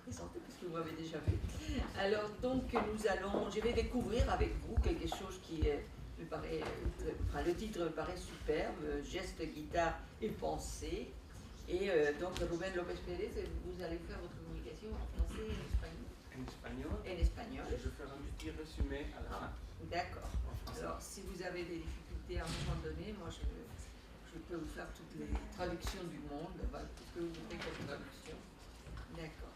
présenter parce que vous m'avez déjà vu. Alors donc je vais découvrir avec vous quelque chose qui me paraît, le titre me paraît superbe, geste, guitare et pensée. Et donc Rubén López Pérez, vous allez faire votre communication en français et en espagnol. En espagnol. En espagnol. Je ferai un petit résumé à la fin. D'accord. Alors si vous avez des difficultés à un moment donné, moi je peux vous faire toutes les traductions du monde, puisque vous faites quelques traductions. D'accord.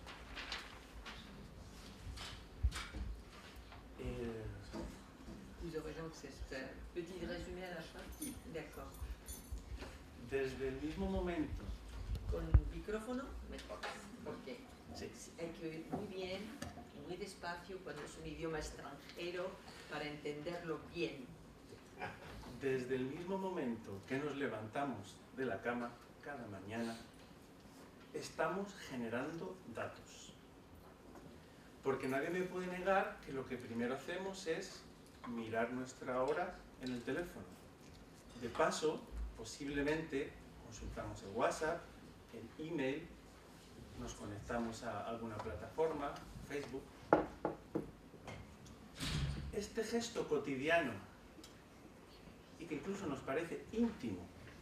Vous aurez donc ce petit résumé à la fin. D'accord. Desde el mismo momento. Con micrófono, mejor. Porque sí, hay que oír muy bien, muy despacio cuando es un idioma extranjero para entenderlo bien. Desde el mismo momento que nos levantamos de la cama cada mañana, estamos generando datos. Porque nadie me puede negar que lo que primero hacemos es mirar nuestra hora en el teléfono. De paso, posiblemente consultamos el WhatsApp, el email, nos conectamos a alguna plataforma, Facebook. Este gesto cotidiano, y que incluso nos parece íntimo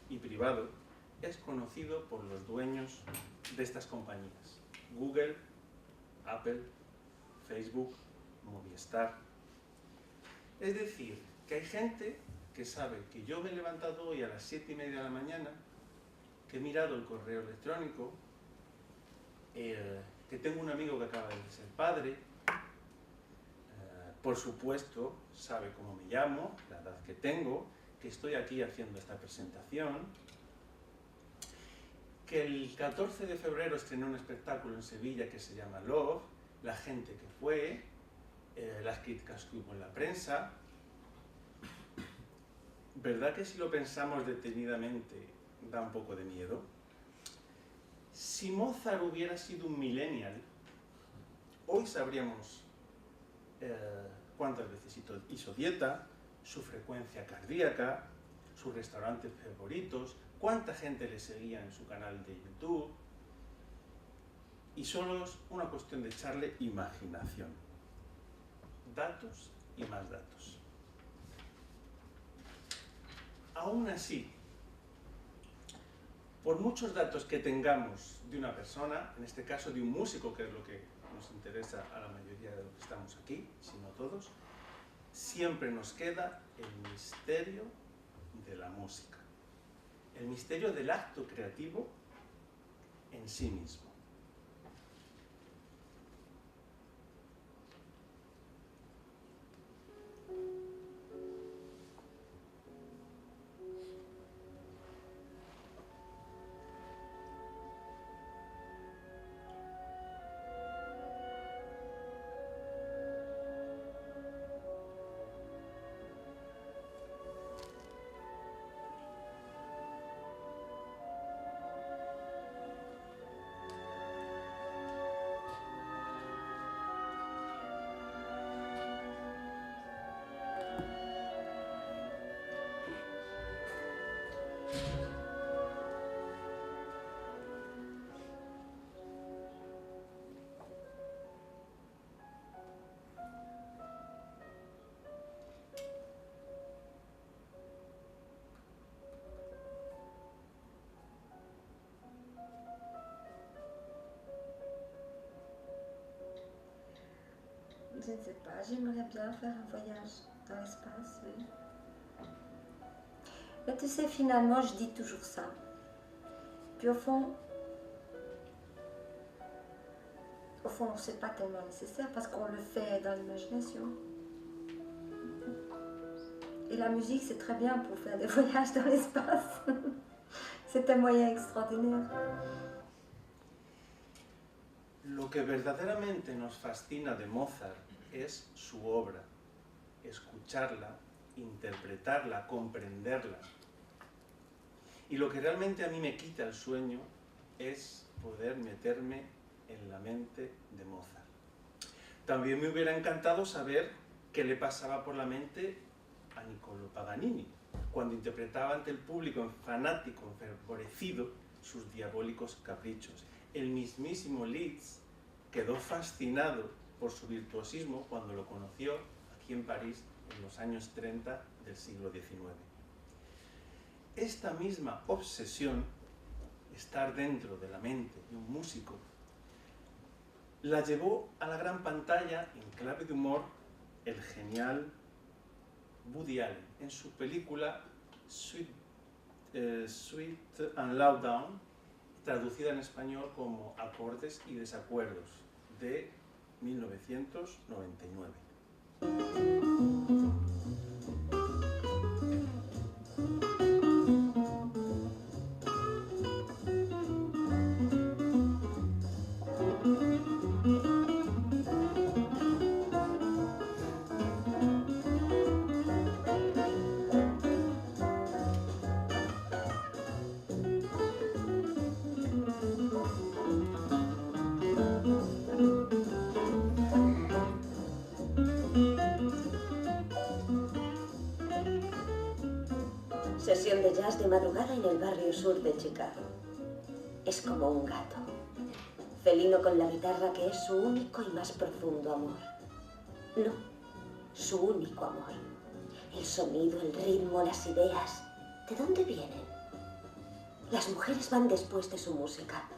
y privado, es conocido por los dueños de estas compañías. Google, Apple, Facebook, Movistar. Es decir, que hay gente que sabe que yo me he levantado hoy a las 7:30 de la mañana, que he mirado el correo electrónico, que tengo un amigo que acaba de ser padre, por supuesto sabe cómo me llamo, la edad que tengo, que estoy aquí haciendo esta presentación, que el 14 de febrero estrené un espectáculo en Sevilla que se llama Love, la gente que fue, las críticas que hubo en la prensa. ¿Verdad que si lo pensamos detenidamente da un poco de miedo? Si Mozart hubiera sido un millennial, hoy sabríamos cuántas veces hizo dieta, su frecuencia cardíaca, sus restaurantes favoritos, cuánta gente le seguía en su canal de YouTube. Y solo es una cuestión de echarle imaginación. Datos y más datos. Aún así, por muchos datos que tengamos de una persona, en este caso de un músico, que es lo que nos interesa a la mayoría de los que estamos aquí, si no todos, siempre nos queda el misterio de la música, el misterio del acto creativo en sí mismo. Je ne sais pas, j'aimerais bien faire un voyage dans l'espace, oui. Mais tu sais, finalement, je dis toujours ça. Puis au fond, c'est pas tellement nécessaire parce qu'on le fait dans l'imagination. Et la musique, c'est très bien pour faire des voyages dans l'espace. C'est un moyen extraordinaire. Lo que verdaderamente nos fascina de Mozart es su obra, escucharla, interpretarla, comprenderla. Y lo que realmente a mí me quita el sueño es poder meterme en la mente de Mozart. También me hubiera encantado saber qué le pasaba por la mente a Niccolò Paganini, cuando interpretaba ante el público fanático, enfervorecido, sus diabólicos caprichos. El mismísimo Liszt quedó fascinado por su virtuosismo cuando lo conoció aquí en París en los años 30 del siglo XIX. Esta misma obsesión, estar dentro de la mente de un músico, la llevó a la gran pantalla en clave de humor el genial Woody Allen en su película Sweet and Low Down, traducida en español como Acordes y Desacuerdos, de 1999. Sesión de jazz de madrugada en el barrio sur de Chicago. Es como un gato, felino con la guitarra que es su único y más profundo amor. No, su único amor. El sonido, el ritmo, las ideas. ¿De dónde vienen? Las mujeres van después de su música.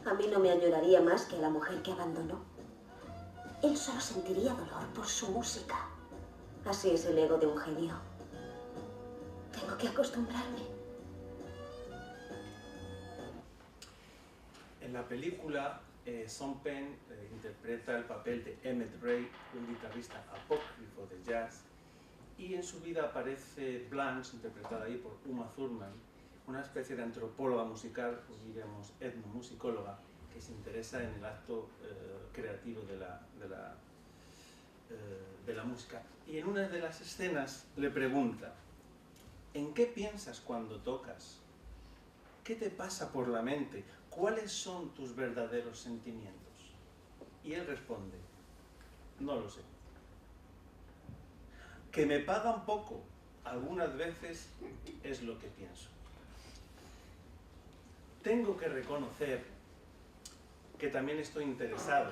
A mí no me añoraría más que a la mujer que abandonó. Él solo sentiría dolor por su música. Así es el ego de un genio. Tengo que acostumbrarme. En la película, Sean Penn interpreta el papel de Emmett Ray, un guitarrista apócrifo de jazz, y en su vida aparece Blanche, interpretada ahí por Uma Thurman, una especie de antropóloga musical, o diríamos etnomusicóloga, que se interesa en el acto creativo de la música. Y en una de las escenas le pregunta: ¿en qué piensas cuando tocas? ¿Qué te pasa por la mente? ¿Cuáles son tus verdaderos sentimientos? Y él responde: no lo sé. Que me pagan poco, algunas veces es lo que pienso. Tengo que reconocer que también estoy interesado,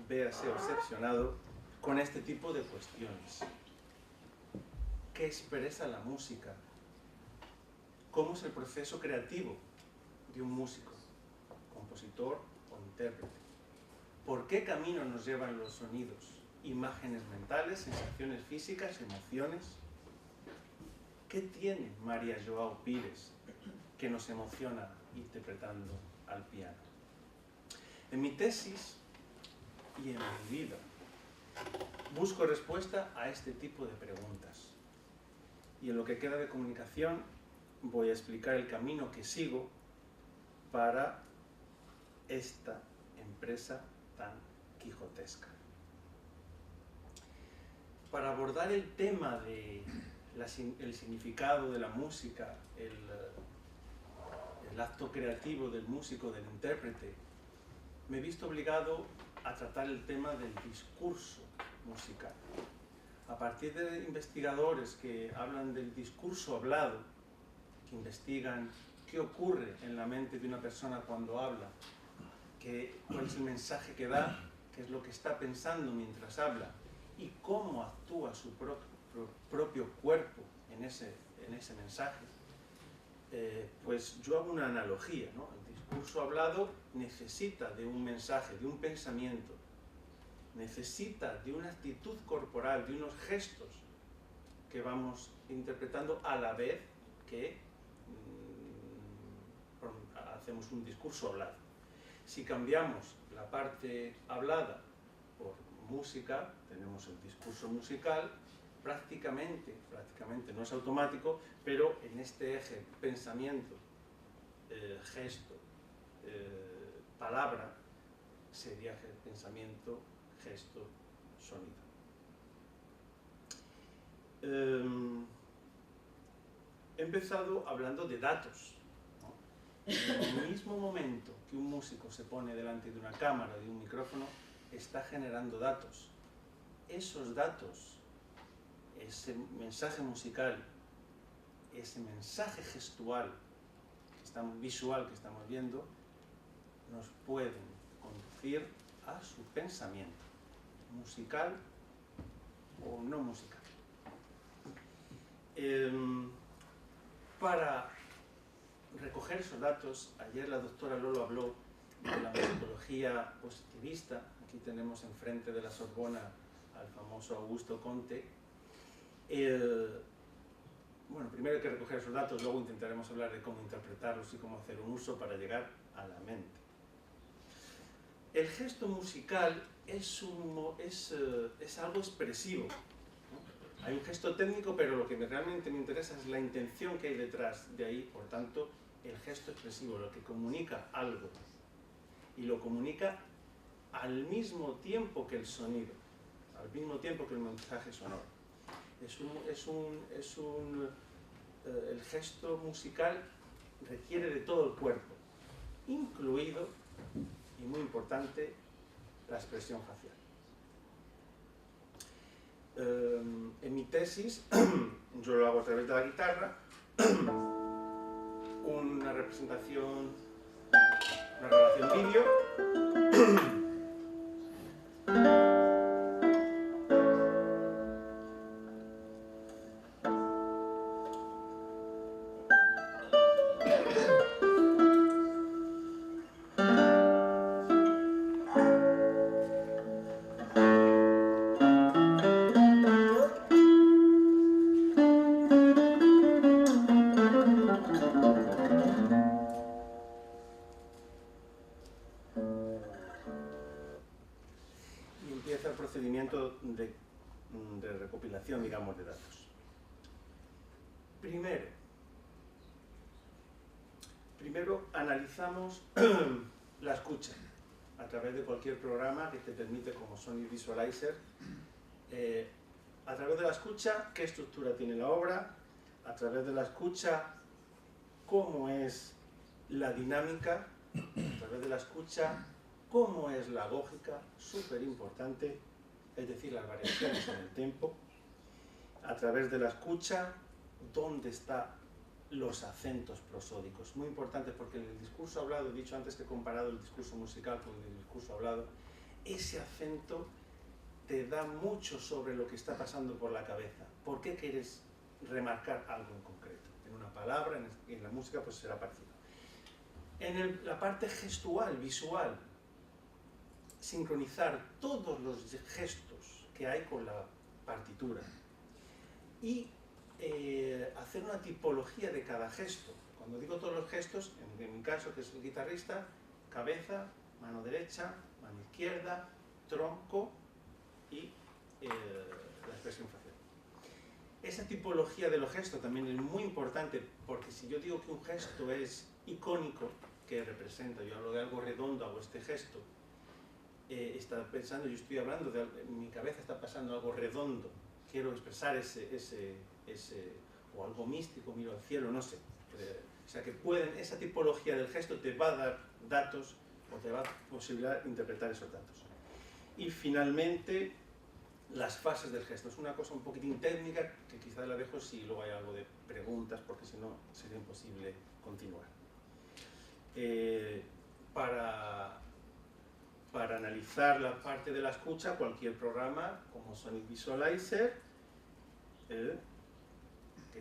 véase obsesionado, con este tipo de cuestiones. ¿Qué expresa la música? ¿Cómo es el proceso creativo de un músico, compositor o intérprete? ¿Por qué camino nos llevan los sonidos? Imágenes mentales, sensaciones físicas, emociones. ¿Qué tiene María Joao Pires que nos emociona interpretando al piano? En mi tesis y en mi vida busco respuesta a este tipo de preguntas. Y en lo que queda de comunicación voy a explicar el camino que sigo para esta empresa tan quijotesca. Para abordar el tema de el significado de la música, el acto creativo del músico, del intérprete, me he visto obligado a tratar el tema del discurso musical. A partir de investigadores que hablan del discurso hablado, que investigan qué ocurre en la mente de una persona cuando habla, cuál es el mensaje que da, qué es lo que está pensando mientras habla y cómo actúa su propio cuerpo en ese mensaje, pues yo hago una analogía, ¿no? El discurso hablado necesita de un mensaje, de un pensamiento, necesita de una actitud corporal, de unos gestos que vamos interpretando a la vez que hacemos un discurso hablado. Si cambiamos la parte hablada por música, tenemos el discurso musical, prácticamente no es automático, pero en este eje pensamiento, gesto, palabra, sería pensamiento, gesto, sonido. He empezado hablando de datos, ¿no? En el mismo momento que un músico se pone delante de una cámara, de un micrófono, está generando datos. Esos datos, ese mensaje musical, ese mensaje gestual, visual que estamos viendo, nos pueden conducir a su pensamiento, musical o no musical. Para recoger esos datos, ayer la doctora Lolo habló de la metodología positivista. Aquí tenemos enfrente de la Sorbona al famoso Augusto Comte. Bueno, primero hay que recoger esos datos, luego intentaremos hablar de cómo interpretarlos y cómo hacer un uso para llegar a la mente. El gesto musical es algo expresivo, ¿no? Hay un gesto técnico, pero lo que realmente me interesa es la intención que hay detrás de ahí. Por tanto, el gesto expresivo, lo que comunica algo, y lo comunica al mismo tiempo que el sonido, al mismo tiempo que el mensaje sonoro. El gesto musical requiere de todo el cuerpo, incluido, y muy importante, la expresión facial. En mi tesis, yo lo hago a través de la guitarra, una representación, una grabación vídeo, de recopilación, digamos, de datos. Primero analizamos la escucha a través de cualquier programa que te permite, como Sonic Visualizer, a través de la escucha, qué estructura tiene la obra, a través de la escucha, cómo es la dinámica, a través de la escucha, cómo es la lógica, súper importante, es decir, las variaciones en el tempo, a través de la escucha, dónde están los acentos prosódicos, muy importante, porque en el discurso hablado, he dicho antes que he comparado el discurso musical con el discurso hablado, ese acento te da mucho sobre lo que está pasando por la cabeza. ¿Por qué quieres remarcar algo en concreto? En una palabra, en la música pues será parecido. En la parte gestual, visual, sincronizar todos los gestos que hay con la partitura y hacer una tipología de cada gesto. Cuando digo todos los gestos, en mi caso, que soy guitarrista, cabeza, mano derecha, mano izquierda, tronco y la expresión facial. Esa tipología de los gestos también es muy importante, porque si yo digo que un gesto es icónico, que representa, yo hablo de algo redondo, hago este gesto, está pensando, yo estoy hablando, mi cabeza está pasando algo redondo, quiero expresar o algo místico, miro al cielo, no sé. O sea que esa tipología del gesto te va a dar datos o te va a posibilitar interpretar esos datos. Y finalmente, las fases del gesto. Es una cosa un poquitín técnica que quizá la dejo si luego hay algo de preguntas, porque si no sería imposible continuar. Para analizar la parte de la escucha, cualquier programa como Sonic Visualizer, que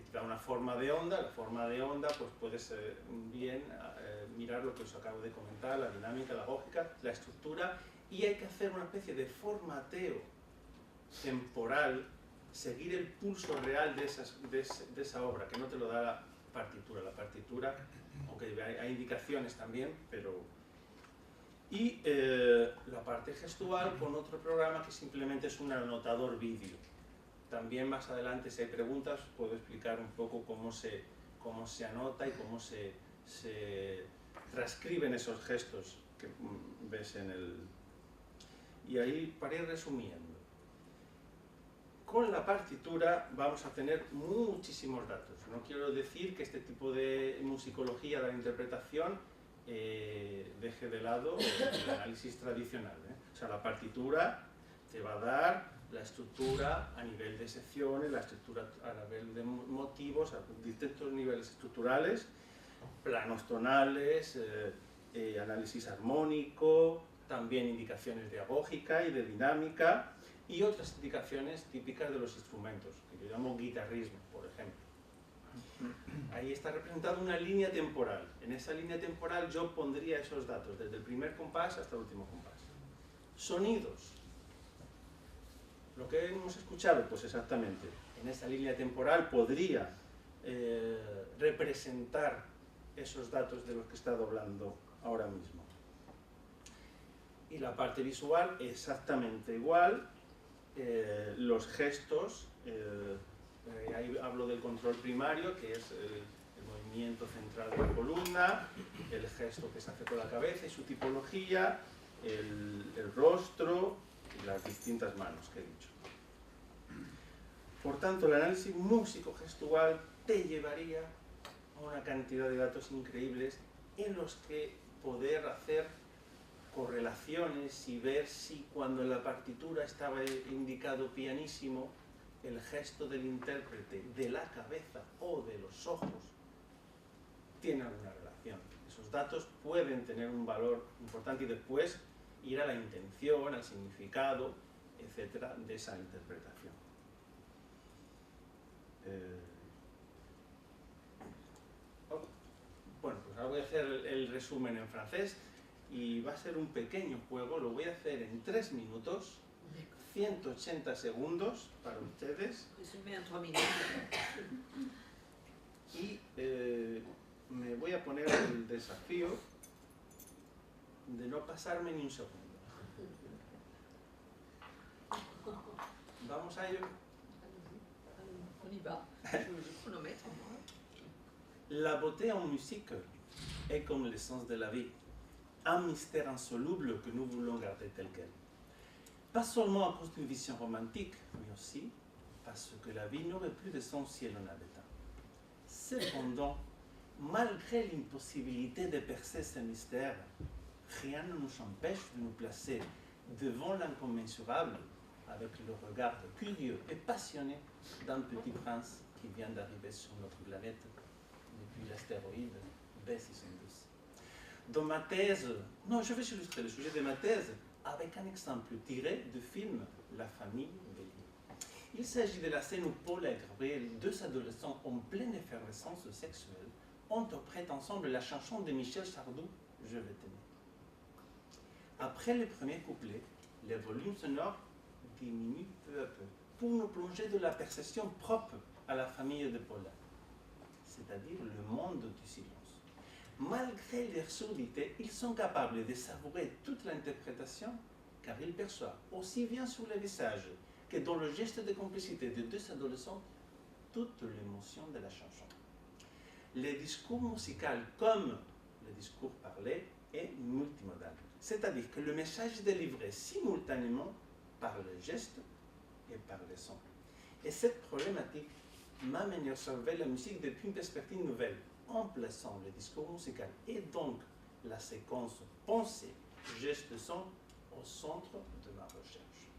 te da una forma de onda, la forma de onda pues puedes bien mirar lo que os acabo de comentar, la dinámica, la lógica, la estructura, y hay que hacer una especie de formateo temporal, seguir el pulso real de esa obra, que no te lo da la partitura, aunque hay indicaciones también, pero... Y la parte gestual con otro programa que simplemente es un anotador vídeo. También más adelante, si hay preguntas, puedo explicar un poco cómo se anota y cómo se transcriben esos gestos que ves en el... Y ahí, para ir resumiendo, con la partitura vamos a tener muchísimos datos. No quiero decir que este tipo de musicología de la interpretación deje de lado el análisis tradicional, O sea, la partitura te va a dar la estructura a nivel de secciones, la estructura a nivel de motivos, a distintos niveles estructurales, planos tonales, análisis armónico, también indicaciones de agógica y de dinámica y otras indicaciones típicas de los instrumentos, que yo llamo guitarrismo, por ejemplo. Ahí está representada una línea temporal. En esa línea temporal yo pondría esos datos, desde el primer compás hasta el último compás. Sonidos. Lo que hemos escuchado, pues exactamente, en esa línea temporal podría representar esos datos de los que he estado hablando ahora mismo. Y la parte visual exactamente igual, los gestos, ahí hablo del control primario, que es el movimiento central de la columna, el gesto que se hace con la cabeza y su tipología, el rostro y las distintas manos que he dicho. Por tanto, el análisis músico-gestual te llevaría a una cantidad de datos increíbles en los que poder hacer correlaciones y ver si cuando en la partitura estaba indicado pianísimo, el gesto del intérprete de la cabeza o de los ojos tiene alguna relación. Esos datos pueden tener un valor importante y después ir a la intención, al significado, etcétera, de esa interpretación. Bueno, pues ahora voy a hacer el resumen en francés y va a ser un pequeño juego, lo voy a hacer en 3 minutos, 180 segundos para ustedes. Resumen en 3 minutos. Y me voy a poner el desafío de no pasarme ni un segundo. ¿Vamos a ello? On y va. Je chronomètre. La beauté en musique est comme l'essence de la vie, un mystère insoluble que nous voulons garder tel quel. Pas seulement à cause d'une vision romantique, mais aussi parce que la vie n'aurait plus de sens si elle en avait un. Cependant, malgré l'impossibilité de percer ce mystère, rien ne nous empêche de nous placer devant l'incommensurable avec le regard curieux et passionné d'un petit prince qui vient d'arriver sur notre planète depuis l'astéroïde B612. Dans ma thèse, non, je vais illustrer le sujet de ma thèse avec un exemple tiré du film La famille Bélier. Il s'agit de la scène où Paul et Gabriel, 2 adolescents en pleine effervescence sexuelle, interprètent ensemble la chanson de Michel Sardou, Je vais t'aimer. Après le premier couplet, le volume sonore diminue peu à peu pour nous plonger dans la perception propre à la famille de Paula, c'est-à-dire le monde du silence. Malgré leur surdité, ils sont capables de savourer toute l'interprétation car ils perçoivent aussi bien sur le visage que dans le geste de complicité de 2 adolescents toute l'émotion de la chanson. Le discours musical, comme le discours parlé, est multimodal, c'est-à-dire que le message est délivré simultanément par le geste et par le son. Et cette problématique m'a amené à observer la musique depuis une perspective nouvelle, en plaçant le discours musical et donc la séquence pensée, geste, son au centre de ma recherche.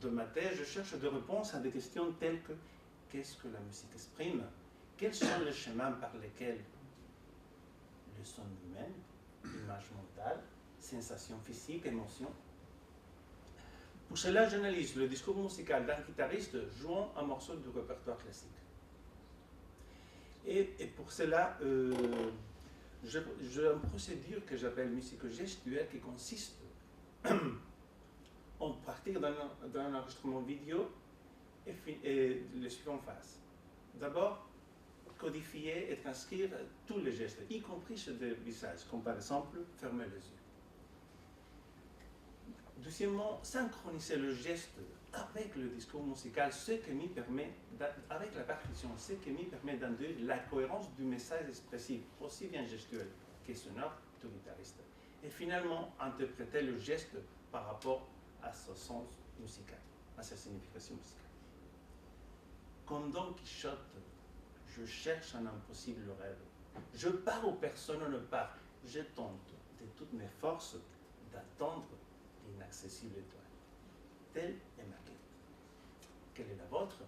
Dans ma thèse, je cherche des réponses à des questions telles que qu'est-ce que la musique exprime? Quels sont les chemins par lesquels le son humain, image mentale, sensation physique, émotion? Pour cela, j'analyse le discours musical d'un guitariste jouant un morceau du répertoire classique. Et pour cela, j'ai une procédure que j'appelle musique gestuelle qui consiste en partir d'un enregistrement vidéo et le suivant en phase. D'abord, codifier et transcrire tous les gestes, y compris ceux du visage, comme par exemple fermer les yeux. Deuxièmement, synchroniser le geste avec le discours musical, ce qui m'y permet, avec la partition, ce qui m'y permet d'induire la cohérence du message expressif, aussi bien gestuel que sonore du guitariste. Et finalement, interpréter le geste par rapport à son sens musical, à sa signification musicale. Comme Don Quichotte, je cherche un impossible rêve. Je pars où personne ne part. Je tente de toutes mes forces d'attendre l'inaccessible étoile. Telle est ma quête. Quelle est la vôtre?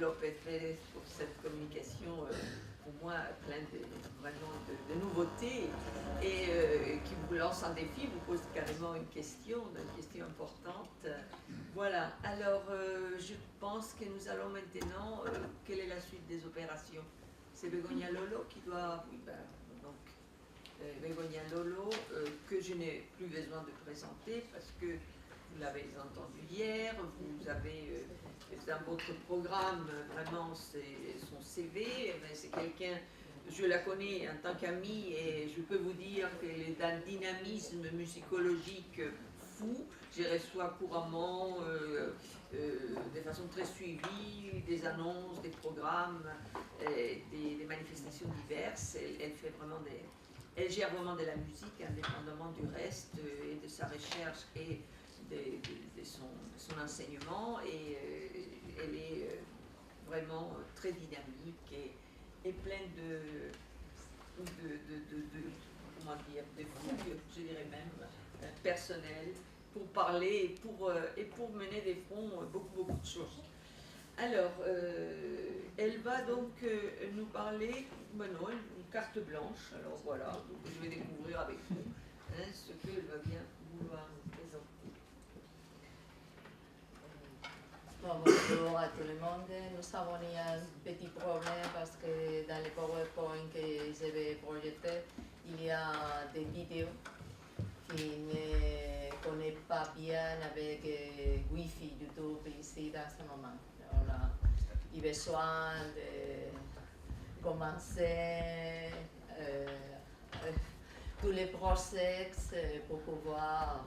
Lopez Pérez pour cette communication, pour moi, pleine vraiment de nouveautés et qui vous lance un défi, vous pose carrément une question importante. Voilà, alors je pense que nous allons maintenant, quelle est la suite des opérations? C'est Begoña Lolo qui doit... Oui, ben, donc, Begoña Lolo, que je n'ai plus besoin de présenter parce que vous l'avez entendu hier, vous avez dans votre programme vraiment son CV, c'est quelqu'un, je la connais en tant qu'amie et je peux vous dire qu'elle est d'un dynamisme musicologique fou. Je reçois couramment, de façon très suivie, des annonces, des programmes, des manifestations diverses. Elle gère vraiment de la musique indépendamment du reste et de sa recherche et de son enseignement. Et elle est vraiment très dynamique et pleine comment dire, de fougue, je dirais même, personnelle, pour parler et pour mener des fronts beaucoup de choses. Alors, elle va donc nous parler, bueno, une carte blanche, alors voilà, donc je vais découvrir avec vous ce qu'elle va bien vouloir nous présenter. Bon, bonjour à tout le monde. Nous avons eu un petit problème parce que dans le PowerPoint que je vais projeter, il y a des vidéos qui ne connaissent pas bien avec Wi-Fi YouTube ici dans ce moment. On a eu besoin de commencer tous les process pour pouvoir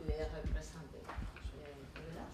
les représenter. Voilà.